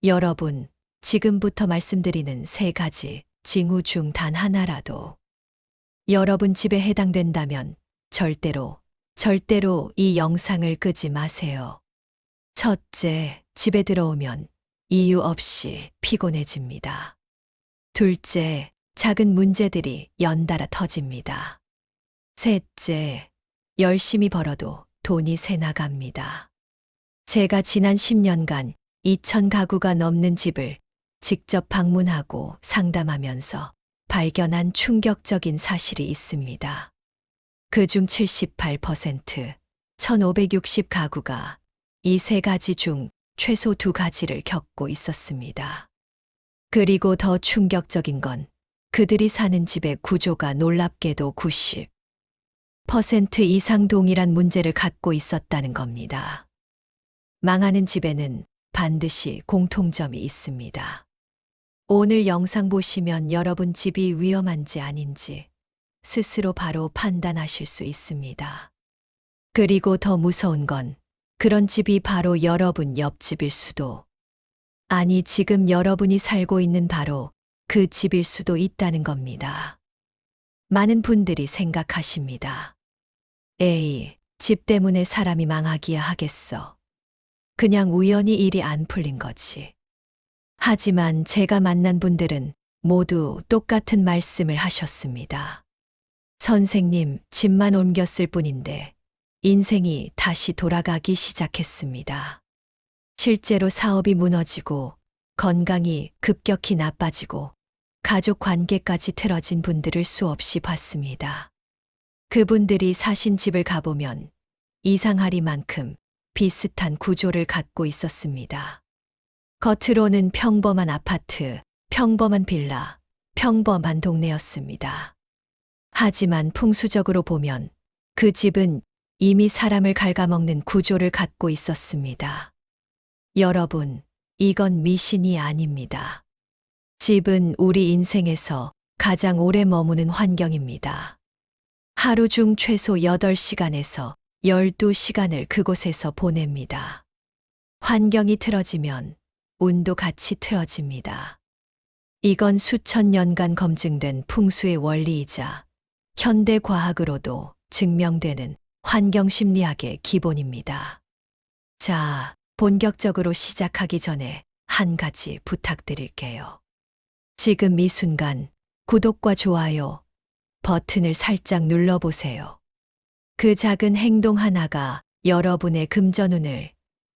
여러분, 지금부터 말씀드리는 세 가지 징후 중 단 하나라도 여러분 집에 해당된다면 절대로 이 영상을 끄지 마세요. 첫째, 집에 들어오면 이유 없이 피곤해집니다. 둘째, 작은 문제들이 연달아 터집니다. 셋째, 열심히 벌어도 돈이 새 나갑니다. 제가 지난 10년간 2,000가구가 넘는 집을 직접 방문하고 상담하면서 발견한 충격적인 사실이 있습니다. 그중 78%, 1,560가구가 이 세 가지 중 최소 두 가지를 겪고 있었습니다. 그리고 더 충격적인 건 그들이 사는 집의 구조가 놀랍게도 90% 이상 동일한 문제를 갖고 있었다는 겁니다. 망하는 집에는 반드시 공통점이 있습니다. 오늘 영상 보시면 여러분 집이 위험한지 아닌지 스스로 바로 판단하실 수 있습니다. 그리고 더 무서운 건 그런 집이 바로 여러분 옆집일 수도, 아니 지금 여러분이 살고 있는 바로 그 집일 수도 있다는 겁니다. 많은 분들이 생각하십니다. 에이, 집 때문에 사람이 망하기야 하겠어. 그냥 우연히 일이 안 풀린 거지. 하지만 제가 만난 분들은 모두 똑같은 말씀을 하셨습니다. 선생님, 집만 옮겼을 뿐인데 인생이 다시 돌아가기 시작했습니다. 실제로 사업이 무너지고 건강이 급격히 나빠지고 가족 관계까지 틀어진 분들을 수없이 봤습니다. 그분들이 사신 집을 가보면 이상하리만큼 비슷한 구조를 갖고 있었습니다. 겉으로는 평범한 아파트, 평범한 빌라, 평범한 동네였습니다. 하지만 풍수적으로 보면 그 집은 이미 사람을 갉아먹는 구조를 갖고 있었습니다. 여러분, 이건 미신이 아닙니다. 집은 우리 인생에서 가장 오래 머무는 환경입니다. 하루 중 최소 8시간에서 12시간을 그곳에서 보냅니다. 환경이 틀어지면 운도 같이 틀어집니다. 이건 수천 년간 검증된 풍수의 원리이자 현대 과학으로도 증명되는 환경심리학의 기본입니다. 자, 본격적으로 시작하기 전에 한 가지 부탁드릴게요. 지금 이 순간 구독과 좋아요 버튼을 살짝 눌러보세요. 그 작은 행동 하나가 여러분의 금전운을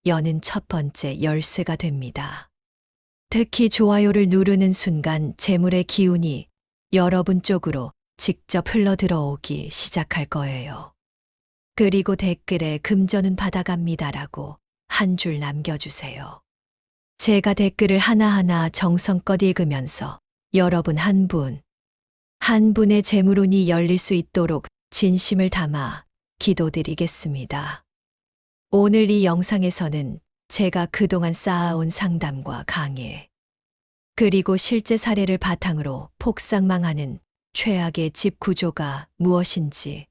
여는 첫 번째 열쇠가 됩니다. 특히 좋아요를 누르는 순간 재물의 기운이 여러분 쪽으로 직접 흘러 들어오기 시작할 거예요. 그리고 댓글에 금전운 받아갑니다라고 한 줄 남겨주세요. 제가 댓글을 하나하나 정성껏 읽으면서 여러분 한 분의 재물운이 열릴 수 있도록 진심을 담아 기도드리겠습니다. 오늘 이 영상에서는 제가 그동안 쌓아온 상담과 강의, 그리고 실제 사례를 바탕으로 폭삭망하는 최악의 집 구조가 무엇인지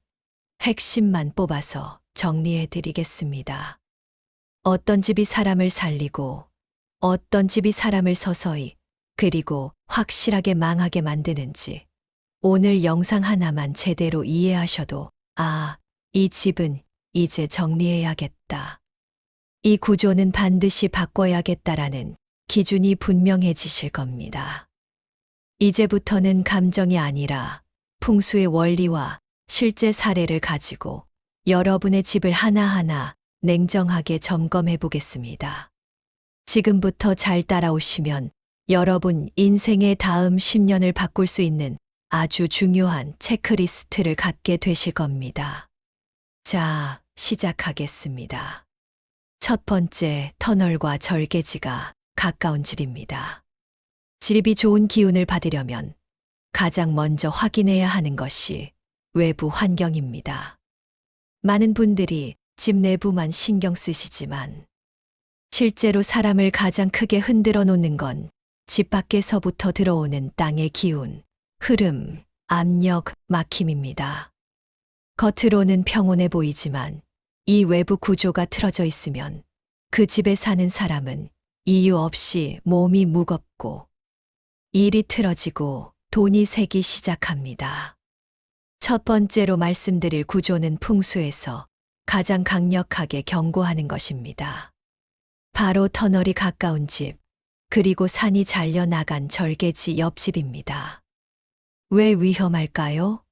핵심만 뽑아서 정리해 드리겠습니다. 어떤 집이 사람을 살리고 어떤 집이 사람을 서서히 그리고 확실하게 망하게 만드는지 오늘 영상 하나만 제대로 이해하셔도 이 집은 이제 정리해야겠다. 이 구조는 반드시 바꿔야겠다라는 기준이 분명해지실 겁니다. 이제부터는 감정이 아니라 풍수의 원리와 실제 사례를 가지고 여러분의 집을 하나하나 냉정하게 점검해 보겠습니다. 지금부터 잘 따라오시면 여러분 인생의 다음 10년을 바꿀 수 있는 아주 중요한 체크리스트를 갖게 되실 겁니다. 자, 시작하겠습니다. 첫 번째, 터널과 절개지가 가까운 집입니다. 집이 좋은 기운을 받으려면 가장 먼저 확인해야 하는 것이 외부 환경입니다. 많은 분들이 집 내부만 신경 쓰시지만 실제로 사람을 가장 크게 흔들어 놓는 건 집 밖에서부터 들어오는 땅의 기운, 흐름, 압력, 막힘입니다. 겉으로는 평온해 보이지만 이 외부 구조가 틀어져 있으면 그 집에 사는 사람은 이유 없이 몸이 무겁고 일이 틀어지고 돈이 새기 시작합니다. 첫 번째로 말씀드릴 구조는 풍수에서 가장 강력하게 경고하는 것입니다. 바로 터널이 가까운 집, 그리고 산이 잘려나간 절개지 옆집입니다. 왜 위험할까요?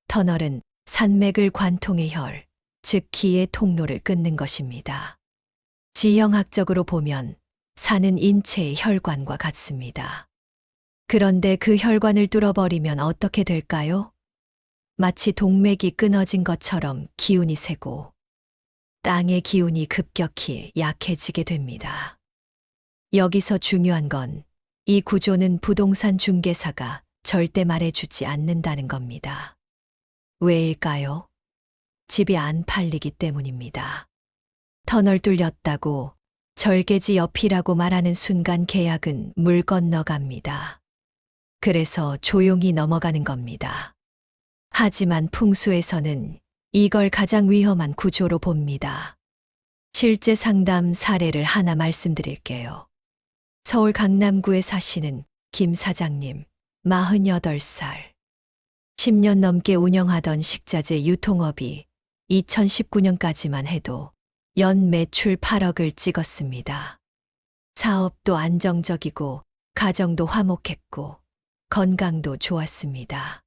터널은 산맥을 관통의 혈, 즉 기의 통로를 끊는 것입니다. 지형학적으로 보면 산은 인체의 혈관과 같습니다. 그런데 그 혈관을 뚫어버리면 어떻게 될까요? 마치 동맥이 끊어진 것처럼 기운이 새고 땅의 기운이 급격히 약해지게 됩니다. 여기서 중요한 건 이 구조는 부동산 중개사가 절대 말해주지 않는다는 겁니다. 왜일까요? 집이 안 팔리기 때문입니다. 터널 뚫렸다고 절개지 옆이라고 말하는 순간 계약은 물 건너갑니다. 그래서 조용히 넘어가는 겁니다. 하지만 풍수에서는 이걸 가장 위험한 구조로 봅니다. 실제 상담 사례를 하나 말씀드릴게요. 서울 강남구에 사시는 김 사장님, 48살. 10년 넘게 운영하던 식자재 유통업이 2019년까지만 해도 연 매출 8억을 찍었습니다. 사업도 안정적이고 가정도 화목했고 건강도 좋았습니다.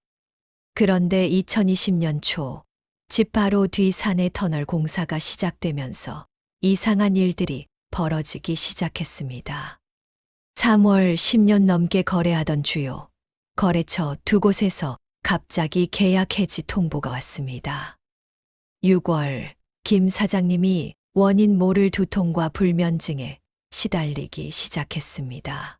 그런데 2020년 초 집 바로 뒤 산의 터널 공사가 시작되면서 이상한 일들이 벌어지기 시작했습니다. 3월 10년 넘게 거래하던 주요 거래처 두 곳에서 갑자기 계약 해지 통보가 왔습니다. 6월 김 사장님이 원인 모를 두통과 불면증에 시달리기 시작했습니다.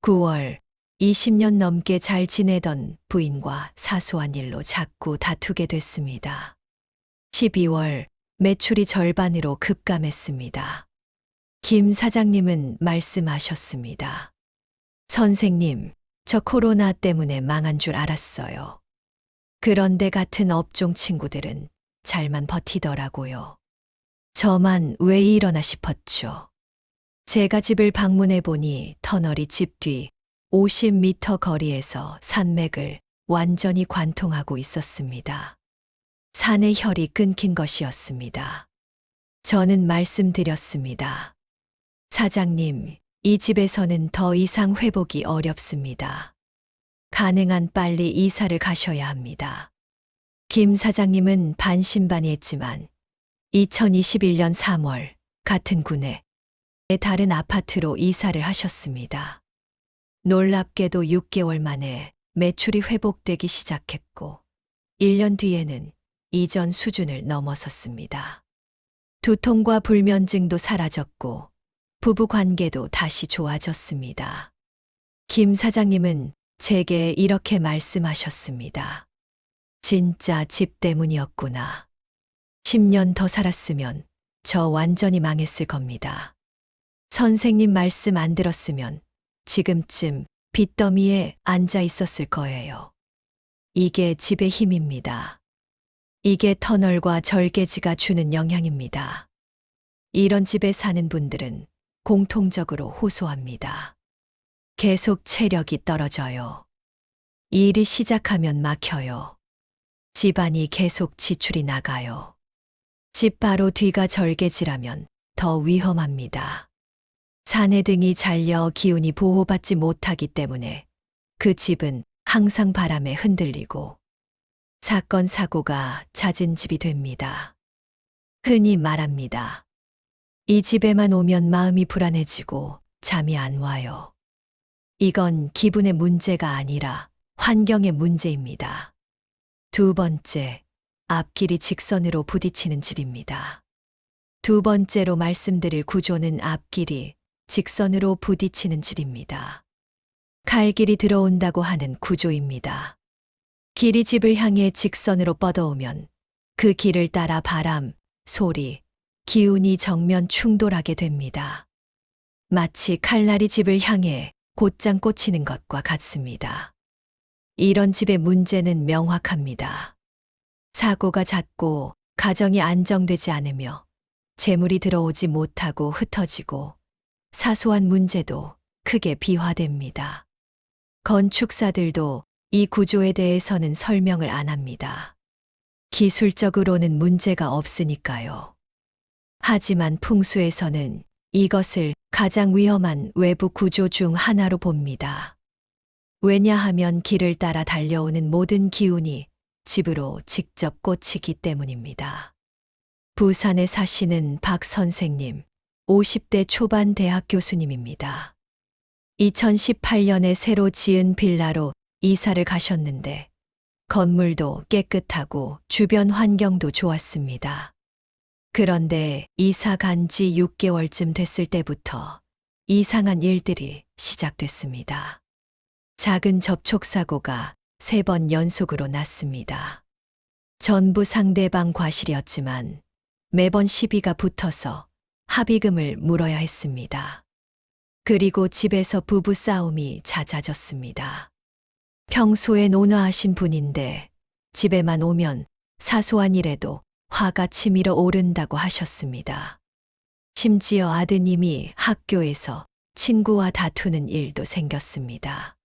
9월 20년 넘게 잘 지내던 부인과 사소한 일로 자꾸 다투게 됐습니다. 12월 매출이 절반으로 급감했습니다. 김 사장님은 말씀하셨습니다. 선생님, 저 코로나 때문에 망한 줄 알았어요. 그런데 같은 업종 친구들은 잘만 버티더라고요. 저만 왜 이러나 싶었죠. 제가 집을 방문해 보니 터널이 집 뒤 50m 거리에서 산맥을 완전히 관통하고 있었습니다. 산의 혈이 끊긴 것이었습니다. 저는 말씀드렸습니다. 사장님, 이 집에서는 더 이상 회복이 어렵습니다. 가능한 빨리 이사를 가셔야 합니다. 김 사장님은 반신반의했지만 2021년 3월 같은 구내 다른 아파트로 이사를 하셨습니다. 놀랍게도 6개월 만에 매출이 회복되기 시작했고 1년 뒤에는 이전 수준을 넘어섰습니다. 두통과 불면증도 사라졌고 부부 관계도 다시 좋아졌습니다. 김 사장님은 제게 이렇게 말씀하셨습니다. 진짜 집 때문이었구나. 10년 더 살았으면 저 완전히 망했을 겁니다. 선생님 말씀 안 들었으면 지금쯤 빚더미에 앉아 있었을 거예요. 이게 집의 힘입니다. 이게 터널과 절개지가 주는 영향입니다. 이런 집에 사는 분들은 공통적으로 호소합니다. 계속 체력이 떨어져요. 일이 시작하면 막혀요. 집안이 계속 지출이 나가요. 집 바로 뒤가 절개지라면 더 위험합니다. 사내 등이 잘려 기운이 보호받지 못하기 때문에 그 집은 항상 바람에 흔들리고 사건, 사고가 잦은 집이 됩니다. 흔히 말합니다. 이 집에만 오면 마음이 불안해지고 잠이 안 와요. 이건 기분의 문제가 아니라 환경의 문제입니다. 두 번째, 앞길이 직선으로 부딪히는 집입니다. 두 번째로 말씀드릴 구조는 앞길이 직선으로 부딪히는 집입니다. 칼길이 들어온다고 하는 구조입니다. 길이 집을 향해 직선으로 뻗어오면 그 길을 따라 바람, 소리, 기운이 정면 충돌하게 됩니다. 마치 칼날이 집을 향해 곧장 꽂히는 것과 같습니다. 이런 집의 문제는 명확합니다. 사고가 잦고 가정이 안정되지 않으며 재물이 들어오지 못하고 흩어지고 사소한 문제도 크게 비화됩니다. 건축사들도 이 구조에 대해서는 설명을 안 합니다. 기술적으로는 문제가 없으니까요. 하지만 풍수에서는 이것을 가장 위험한 외부 구조 중 하나로 봅니다. 왜냐하면 길을 따라 달려오는 모든 기운이 집으로 직접 꽂히기 때문입니다. 부산에 사시는 박 선생님, 50대 초반 대학 교수님입니다. 2018년에 새로 지은 빌라로 이사를 가셨는데 건물도 깨끗하고 주변 환경도 좋았습니다. 그런데 이사 간 지 6개월쯤 됐을 때부터 이상한 일들이 시작됐습니다. 작은 접촉사고가 3번 연속으로 났습니다. 전부 상대방 과실이었지만 매번 시비가 붙어서 합의금을 물어야 했습니다. 그리고 집에서 부부 싸움이 잦아졌습니다. 평소엔 온화하신 분인데 집에만 오면 사소한 일에도 화가 치밀어 오른다고 하셨습니다. 심지어 아드님이 학교에서 친구와 다투는 일도 생겼습니다.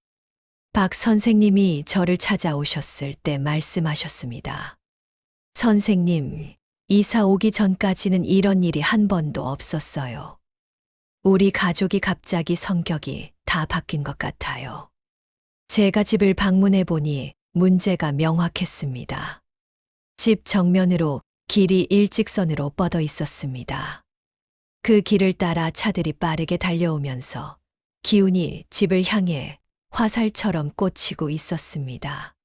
박 선생님이 저를 찾아오셨을 때 말씀하셨습니다. 선생님, 이사 오기 전까지는 이런 일이 한 번도 없었어요. 우리 가족이 갑자기 성격이 다 바뀐 것 같아요. 제가 집을 방문해 보니 문제가 명확했습니다. 집 정면으로 길이 일직선으로 뻗어 있었습니다. 그 길을 따라 차들이 빠르게 달려오면서 기운이 집을 향해 화살처럼 꽂히고 있었습니다.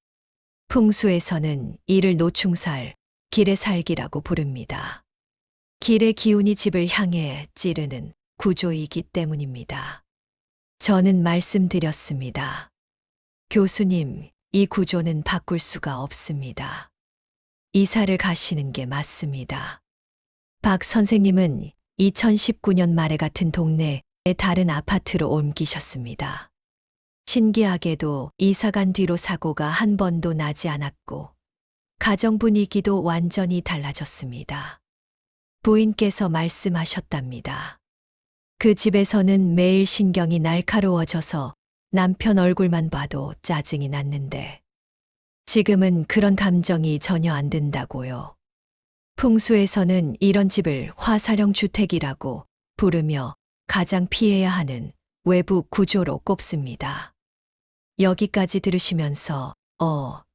풍수에서는 이를 노충살, 길의 살기라고 부릅니다. 길의 기운이 집을 향해 찌르는 구조이기 때문입니다. 저는 말씀드렸습니다. 교수님, 이 구조는 바꿀 수가 없습니다. 이사를 가시는 게 맞습니다. 박 선생님은 2019년 말에 같은 동네에 다른 아파트로 옮기셨습니다. 신기하게도 이사 간 뒤로 사고가 한 번도 나지 않았고 가정 분위기도 완전히 달라졌습니다. 부인께서 말씀하셨답니다. 그 집에서는 매일 신경이 날카로워져서 남편 얼굴만 봐도 짜증이 났는데 지금은 그런 감정이 전혀 안 든다고요. 풍수에서는 이런 집을 화살형 주택이라고 부르며 가장 피해야 하는 외부 구조로 꼽습니다. 여기까지 들으시면서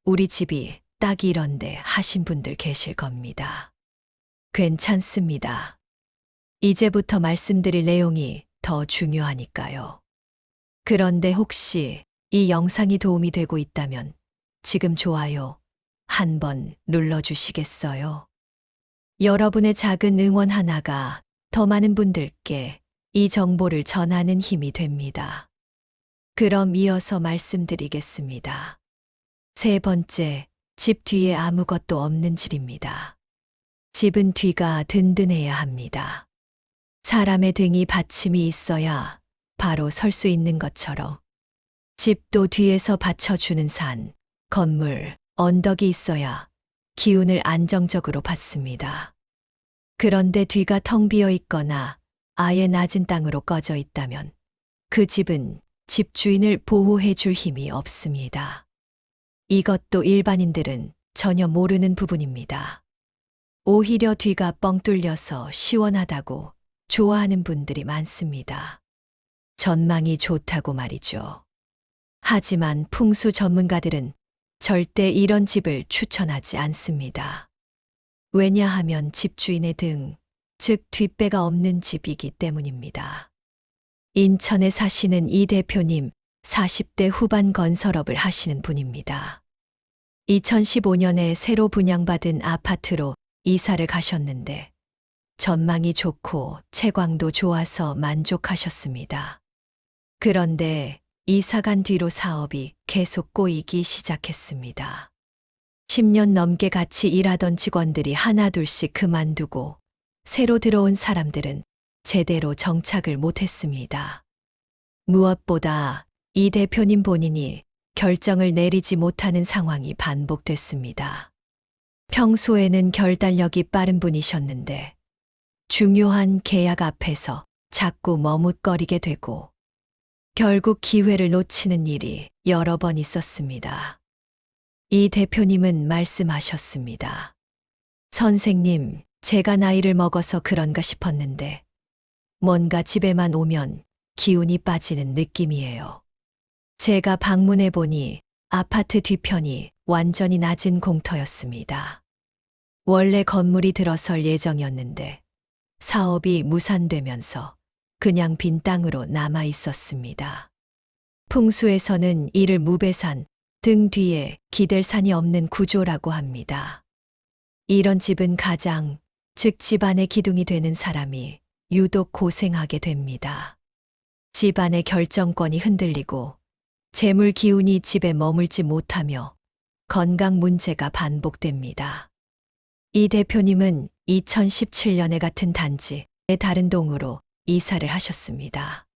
우리 집이 딱 이런데 하신 분들 계실 겁니다. 괜찮습니다. 이제부터 말씀드릴 내용이 더 중요하니까요. 그런데 혹시 이 영상이 도움이 되고 있다면 지금 좋아요 한번 눌러주시겠어요? 여러분의 작은 응원 하나가 더 많은 분들께 이 정보를 전하는 힘이 됩니다. 그럼 이어서 말씀드리겠습니다. 3번째, 집 뒤에 아무것도 없는 집입니다. 집은 뒤가 든든해야 합니다. 사람의 등이 받침이 있어야 바로 설 수 있는 것처럼 집도 뒤에서 받쳐주는 산, 건물, 언덕이 있어야 기운을 안정적으로 받습니다. 그런데 뒤가 텅 비어 있거나 아예 낮은 땅으로 꺼져 있다면 그 집은 집주인을 보호해 줄 힘이 없습니다. 이것도 일반인들은 전혀 모르는 부분입니다. 오히려 뒤가 뻥 뚫려서 시원하다고 좋아하는 분들이 많습니다. 전망이 좋다고 말이죠. 하지만 풍수 전문가들은 절대 이런 집을 추천하지 않습니다. 왜냐하면 집주인의 등, 즉 뒷배가 없는 집이기 때문입니다. 인천에 사시는 이 대표님, 40대 후반 건설업을 하시는 분입니다. 2015년에 새로 분양받은 아파트로 이사를 가셨는데 전망이 좋고 채광도 좋아서 만족하셨습니다. 그런데 이사 간 뒤로 사업이 계속 꼬이기 시작했습니다. 10년 넘게 같이 일하던 직원들이 하나둘씩 그만두고 새로 들어온 사람들은 제대로 정착을 못했습니다. 무엇보다 이 대표님 본인이 결정을 내리지 못하는 상황이 반복됐습니다. 평소에는 결단력이 빠른 분이셨는데 중요한 계약 앞에서 자꾸 머뭇거리게 되고 결국 기회를 놓치는 일이 여러 번 있었습니다. 이 대표님은 말씀하셨습니다. 선생님, 제가 나이를 먹어서 그런가 싶었는데 뭔가 집에만 오면 기운이 빠지는 느낌이에요. 제가 방문해 보니 아파트 뒤편이 완전히 낮은 공터였습니다. 원래 건물이 들어설 예정이었는데 사업이 무산되면서 그냥 빈 땅으로 남아 있었습니다. 풍수에서는 이를 무배산, 등 뒤에 기댈 산이 없는 구조라고 합니다. 이런 집은 가장, 즉 집안의 기둥이 되는 사람이 유독 고생하게 됩니다. 집안의 결정권이 흔들리고 재물 기운이 집에 머물지 못하며 건강 문제가 반복됩니다. 이 대표님은 2017년에 같은 단지의 다른 동으로 이사를 하셨습니다.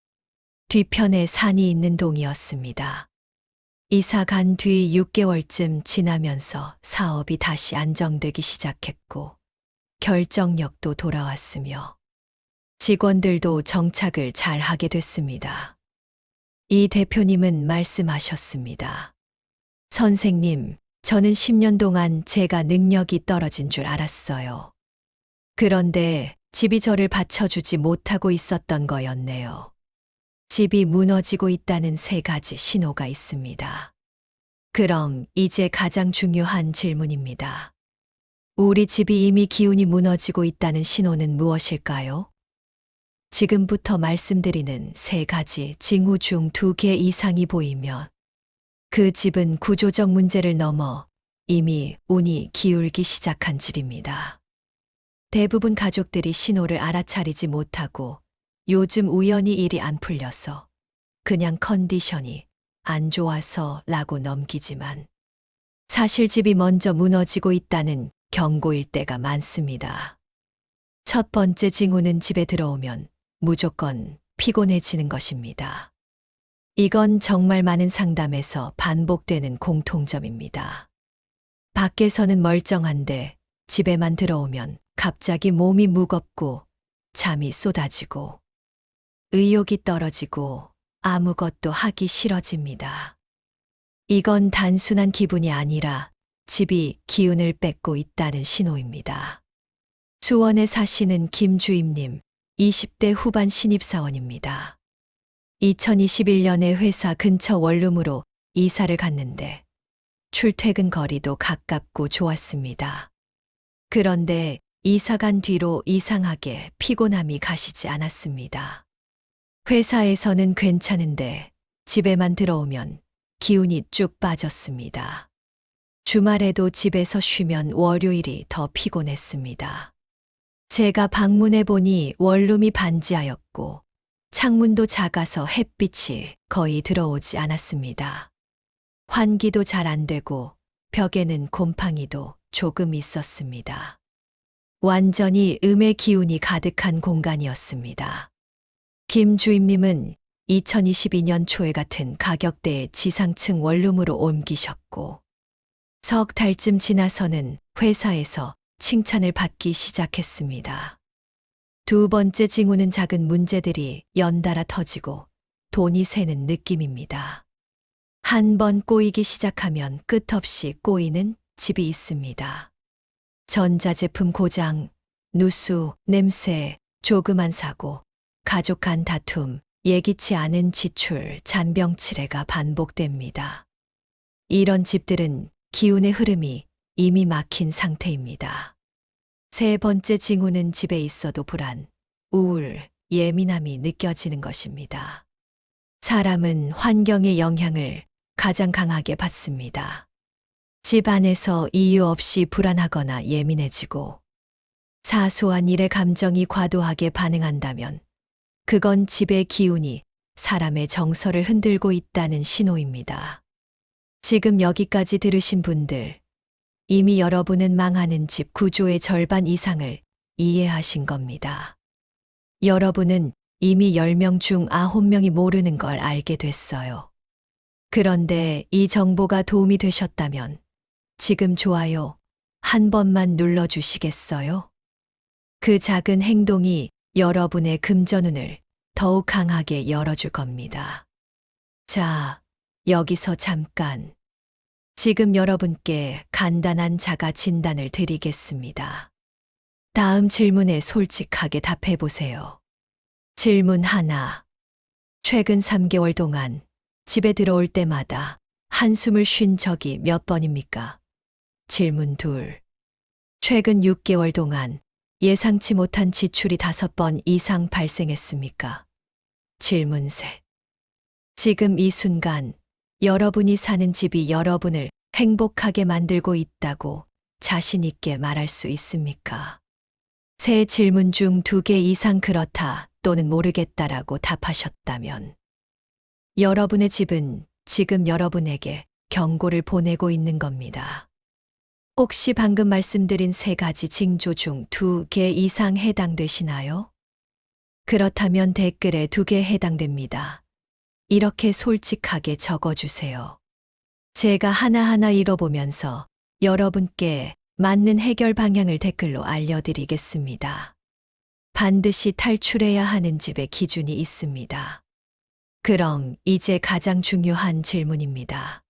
뒤편에 산이 있는 동이었습니다. 이사 간 뒤 6개월쯤 지나면서 사업이 다시 안정되기 시작했고 결정력도 돌아왔으며 직원들도 정착을 잘 하게 됐습니다. 이 대표님은 말씀하셨습니다. 선생님, 저는 10년 동안 제가 능력이 떨어진 줄 알았어요. 그런데 집이 저를 받쳐주지 못하고 있었던 거였네요. 집이 무너지고 있다는 3가지 신호가 있습니다. 그럼 이제 가장 중요한 질문입니다. 우리 집이 이미 기운이 무너지고 있다는 신호는 무엇일까요? 지금부터 말씀드리는 3가지 징후 중 2개 이상이 보이면 그 집은 구조적 문제를 넘어 이미 운이 기울기 시작한 집입니다. 대부분 가족들이 신호를 알아차리지 못하고 요즘 우연히 일이 안 풀려서 그냥 컨디션이 안 좋아서라고 넘기지만 사실 집이 먼저 무너지고 있다는 경고일 때가 많습니다. 첫 번째 징후는 집에 들어오면 무조건 피곤해지는 것입니다. 이건 정말 많은 상담에서 반복되는 공통점입니다. 밖에서는 멀쩡한데 집에만 들어오면 갑자기 몸이 무겁고 잠이 쏟아지고 의욕이 떨어지고 아무것도 하기 싫어집니다. 이건 단순한 기분이 아니라 집이 기운을 뺏고 있다는 신호입니다. 수원에 사시는 김주임님, 20대 후반 신입사원입니다. 2021년에 회사 근처 원룸으로 이사를 갔는데 출퇴근 거리도 가깝고 좋았습니다. 그런데 이사 간 뒤로 이상하게 피곤함이 가시지 않았습니다. 회사에서는 괜찮은데 집에만 들어오면 기운이 쭉 빠졌습니다. 주말에도 집에서 쉬면 월요일이 더 피곤했습니다. 제가 방문해 보니 원룸이 반지하였고 창문도 작아서 햇빛이 거의 들어오지 않았습니다. 환기도 잘 안 되고 벽에는 곰팡이도 조금 있었습니다. 완전히 음의 기운이 가득한 공간이었습니다. 김 주임님은 2022년 초에 같은 가격대의 지상층 원룸으로 옮기셨고 석 달쯤 지나서는 회사에서 칭찬을 받기 시작했습니다. 두 번째 징후는 작은 문제들이 연달아 터지고 돈이 새는 느낌입니다. 한 번 꼬이기 시작하면 끝없이 꼬이는 집이 있습니다. 전자제품 고장, 누수, 냄새, 조그만 사고, 가족 간 다툼, 예기치 않은 지출, 잔병치레가 반복됩니다. 이런 집들은 기운의 흐름이 이미 막힌 상태입니다. 세 번째 징후는 집에 있어도 불안, 우울, 예민함이 느껴지는 것입니다. 사람은 환경의 영향을 가장 강하게 받습니다. 집 안에서 이유 없이 불안하거나 예민해지고 사소한 일에 감정이 과도하게 반응한다면 그건 집의 기운이 사람의 정서를 흔들고 있다는 신호입니다. 지금 여기까지 들으신 분들, 이미 여러분은 망하는 집 구조의 절반 이상을 이해하신 겁니다. 여러분은 이미 10명 중 9명이 모르는 걸 알게 됐어요. 그런데 이 정보가 도움이 되셨다면 지금 좋아요 한 번만 눌러주시겠어요? 그 작은 행동이 여러분의 금전운을 더욱 강하게 열어줄 겁니다. 자, 여기서 잠깐. 지금 여러분께 간단한 자가 진단을 드리겠습니다. 다음 질문에 솔직하게 답해 보세요. 질문 하나. 최근 3개월 동안 집에 들어올 때마다 한숨을 쉰 적이 몇 번입니까? 질문 둘. 최근 6개월 동안 예상치 못한 지출이 5번 이상 발생했습니까? 질문 셋. 지금 이 순간 여러분이 사는 집이 여러분을 행복하게 만들고 있다고 자신 있게 말할 수 있습니까? 세 질문 중 2개 이상 그렇다 또는 모르겠다라고 답하셨다면 여러분의 집은 지금 여러분에게 경고를 보내고 있는 겁니다. 혹시 방금 말씀드린 3가지 징조 중 2개 이상 해당되시나요? 그렇다면 댓글에 2개 해당됩니다. 이렇게 솔직하게 적어주세요. 제가 하나하나 읽어보면서 여러분께 맞는 해결 방향을 댓글로 알려드리겠습니다. 반드시 탈출해야 하는 집의 기준이 있습니다. 그럼 이제 가장 중요한 질문입니다.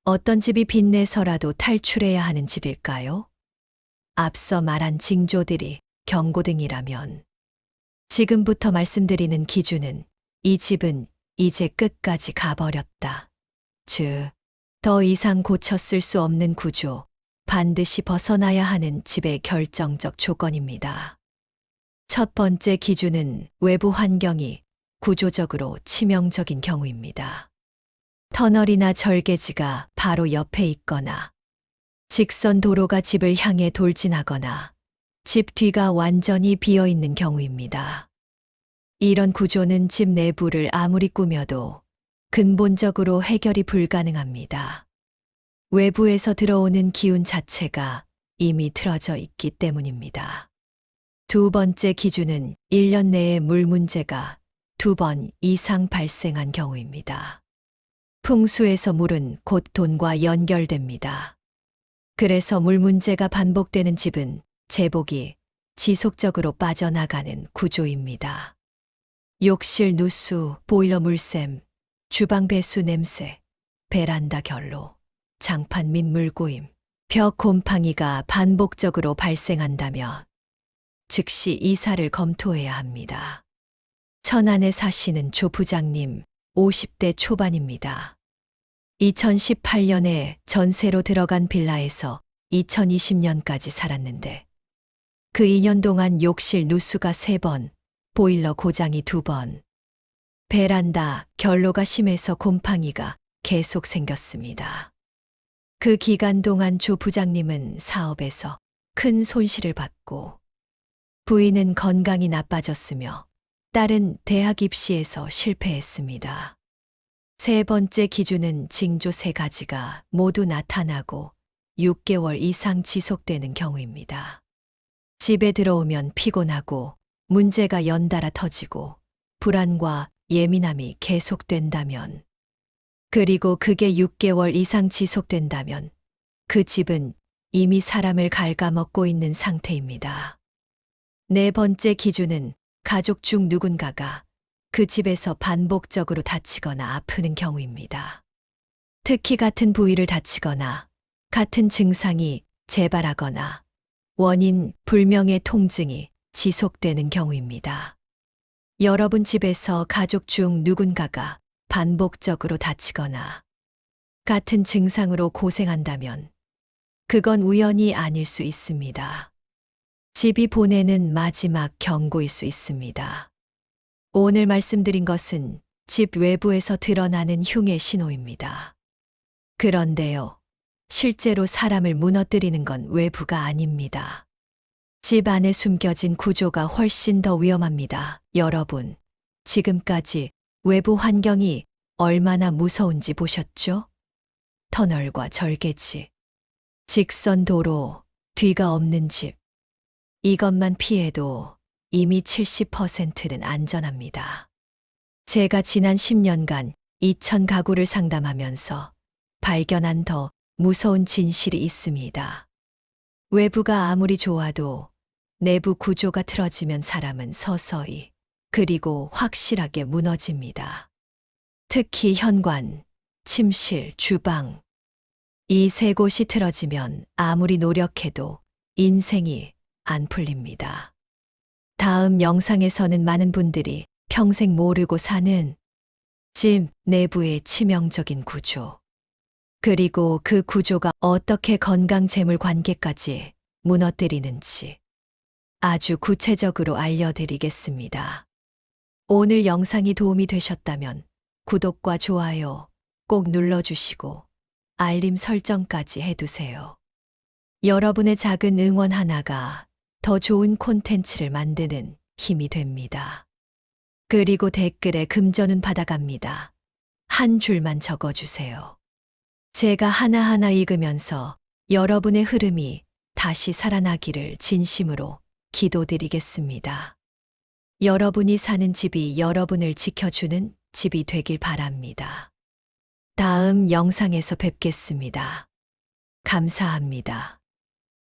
어떤 집이 빚내서라도 탈출해야 하는 집일까요? 앞서 말한 징조들이 경고등이라면 지금부터 말씀드리는 기준은 이 집은 이제 끝까지 가버렸다. 즉, 더 이상 고쳐 쓸 수 없는 구조, 반드시 벗어나야 하는 집의 결정적 조건입니다. 첫 번째 기준은 외부 환경이 구조적으로 치명적인 경우입니다. 터널이나 절개지가 바로 옆에 있거나, 직선 도로가 집을 향해 돌진하거나, 집 뒤가 완전히 비어 있는 경우입니다. 이런 구조는 집 내부를 아무리 꾸며도 근본적으로 해결이 불가능합니다. 외부에서 들어오는 기운 자체가 이미 틀어져 있기 때문입니다. 두 번째 기준은 1년 내에 물 문제가 2번 이상 발생한 경우입니다. 풍수에서 물은 곧 돈과 연결됩니다. 그래서 물 문제가 반복되는 집은 제복이 지속적으로 빠져나가는 구조입니다. 욕실 누수, 보일러 물샘, 주방 배수 냄새, 베란다 결로, 장판 및 물고임, 벽 곰팡이가 반복적으로 발생한다면 즉시 이사를 검토해야 합니다. 천안에 사시는 조 부장님, 50대 초반입니다. 2018년에 전세로 들어간 빌라에서 2020년까지 살았는데 그 2년 동안 욕실 누수가 3번, 보일러 고장이 2번, 베란다 결로가 심해서 곰팡이가 계속 생겼습니다. 그 기간 동안 조 부장님은 사업에서 큰 손실을 받고 부인은 건강이 나빠졌으며 딸은 대학 입시에서 실패했습니다. 세 번째 기준은 징조 3가지가 모두 나타나고 6개월 이상 지속되는 경우입니다. 집에 들어오면 피곤하고 문제가 연달아 터지고 불안과 예민함이 계속된다면, 그리고 그게 6개월 이상 지속된다면 그 집은 이미 사람을 갉아먹고 있는 상태입니다. 네 번째 기준은 가족 중 누군가가 그 집에서 반복적으로 다치거나 아프는 경우입니다. 특히 같은 부위를 다치거나 같은 증상이 재발하거나 원인 불명의 통증이 지속되는 경우입니다. 여러분 집에서 가족 중 누군가가 반복적으로 다치거나 같은 증상으로 고생한다면 그건 우연이 아닐 수 있습니다. 집이 보내는 마지막 경고일 수 있습니다. 오늘 말씀드린 것은 집 외부에서 드러나는 흉의 신호입니다. 그런데요, 실제로 사람을 무너뜨리는 건 외부가 아닙니다. 집 안에 숨겨진 구조가 훨씬 더 위험합니다. 여러분, 지금까지 외부 환경이 얼마나 무서운지 보셨죠? 터널과 절개지, 직선 도로, 뒤가 없는 집. 이것만 피해도 이미 70%는 안전합니다. 제가 지난 10년간 2,000가구를 상담하면서 발견한 더 무서운 진실이 있습니다. 외부가 아무리 좋아도 내부 구조가 틀어지면 사람은 서서히 그리고 확실하게 무너집니다. 특히 현관, 침실, 주방. 이 세 곳이 틀어지면 아무리 노력해도 인생이 안 풀립니다. 다음 영상에서는 많은 분들이 평생 모르고 사는 집 내부의 치명적인 구조, 그리고 그 구조가 어떻게 건강 재물 관계까지 무너뜨리는지 아주 구체적으로 알려드리겠습니다. 오늘 영상이 도움이 되셨다면 구독과 좋아요 꼭 눌러주시고 알림 설정까지 해두세요. 여러분의 작은 응원 하나가 더 좋은 콘텐츠를 만드는 힘이 됩니다. 그리고 댓글에 금전은 받아갑니다. 한 줄만 적어주세요. 제가 하나하나 읽으면서 여러분의 흐름이 다시 살아나기를 진심으로 기도드리겠습니다. 여러분이 사는 집이 여러분을 지켜주는 집이 되길 바랍니다. 다음 영상에서 뵙겠습니다. 감사합니다.